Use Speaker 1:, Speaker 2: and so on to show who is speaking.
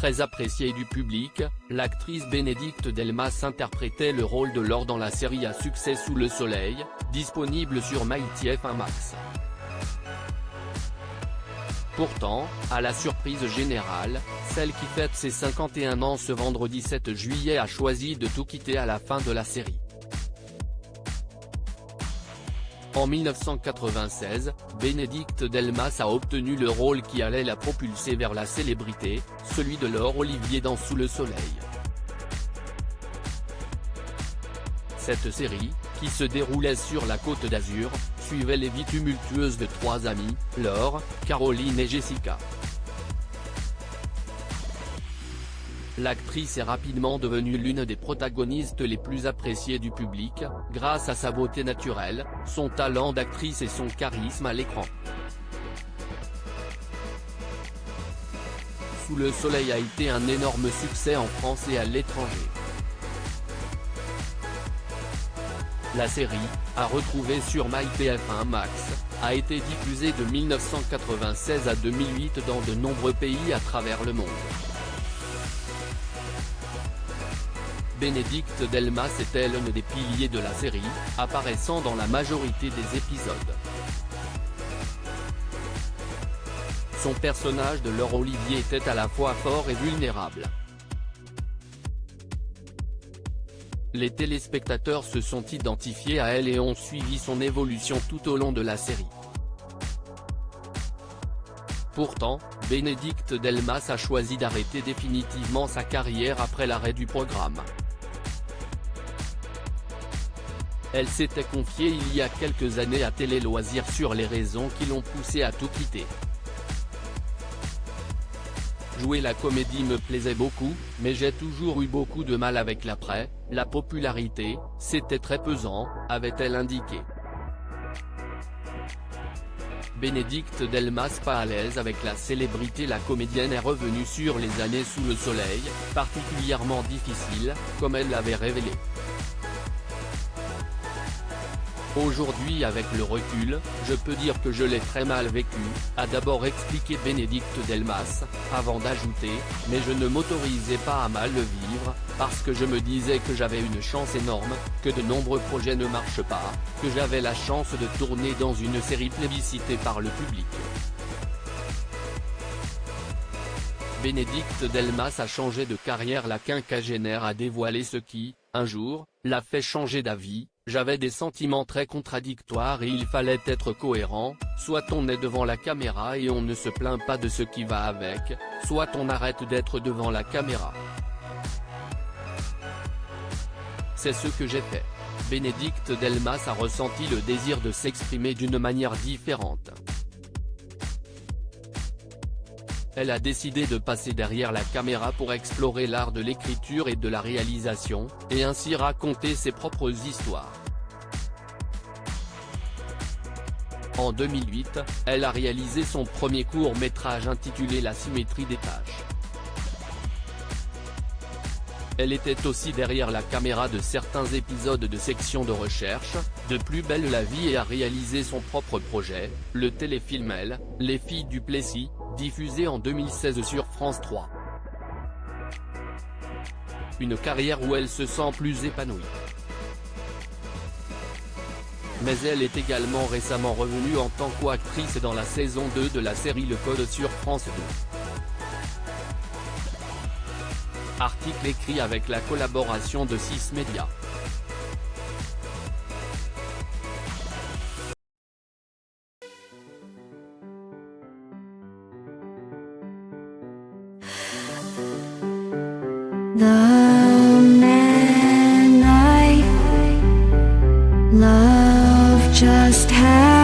Speaker 1: Très appréciée du public, l'actrice Bénédicte Delmas interprétait le rôle de Laure dans la série à succès Sous le soleil, disponible sur MyTF1 Max. Pourtant, à la surprise générale, celle qui fête ses 51 ans ce vendredi 7 juillet a choisi de tout quitter à la fin de la série. En 1996, Bénédicte Delmas a obtenu le rôle qui allait la propulser vers la célébrité, celui de Laure Olivier dans Sous le soleil. Cette série, qui se déroulait sur la Côte d'Azur, suivait les vies tumultueuses de trois amies, Laure, Caroline et Jessica. L'actrice est rapidement devenue l'une des protagonistes les plus appréciées du public, grâce à sa beauté naturelle, son talent d'actrice et son charisme à l'écran. Sous le soleil a été un énorme succès en France et à l'étranger. La série, à retrouver sur MyTF1 Max, a été diffusée de 1996 à 2008 dans de nombreux pays à travers le monde. Bénédicte Delmas était l'un des piliers de la série, apparaissant dans la majorité des épisodes. Son personnage de Laure Olivier était à la fois fort et vulnérable. Les téléspectateurs se sont identifiés à elle et ont suivi son évolution tout au long de la série. Pourtant, Bénédicte Delmas a choisi d'arrêter définitivement sa carrière après l'arrêt du programme. Elle s'était confiée il y a quelques années à Télé Loisirs sur les raisons qui l'ont poussée à tout quitter. Jouer la comédie me plaisait beaucoup, mais j'ai toujours eu beaucoup de mal avec l'après, la popularité, c'était très pesant, avait-elle indiqué. Bénédicte Delmas pas à l'aise avec la célébrité, la comédienne est revenue sur les années sous le soleil, particulièrement difficiles, comme elle l'avait révélé. Aujourd'hui avec le recul, je peux dire que je l'ai très mal vécu, a d'abord expliqué Bénédicte Delmas, avant d'ajouter, mais je ne m'autorisais pas à mal le vivre, parce que je me disais que j'avais une chance énorme, que de nombreux projets ne marchent pas, que j'avais la chance de tourner dans une série plébiscitée par le public. Bénédicte Delmas a changé de carrière. La quinquagénaire a dévoilé ce qui, un jour, l'a fait changer d'avis. J'avais des sentiments très contradictoires et il fallait être cohérent, soit on est devant la caméra et on ne se plaint pas de ce qui va avec, soit on arrête d'être devant la caméra. C'est ce que j'ai fait. Bénédicte Delmas a ressenti le désir de s'exprimer d'une manière différente. Elle a décidé de passer derrière la caméra pour explorer l'art de l'écriture et de la réalisation, et ainsi raconter ses propres histoires. En 2008, elle a réalisé son premier court-métrage intitulé La symétrie des tâches. Elle était aussi derrière la caméra de certains épisodes de Section de recherche, de Plus belle la vie et a réalisé son propre projet, le téléfilm Elle, les filles du Plessis, diffusé en 2016 sur France 3. Une carrière où elle se sent plus épanouie. Mais elle est également récemment revenue en tant qu'actrice dans la saison 2 de la série Le Code sur France 2. Article écrit avec la collaboration de 6 Médias.
Speaker 2: The man I love just had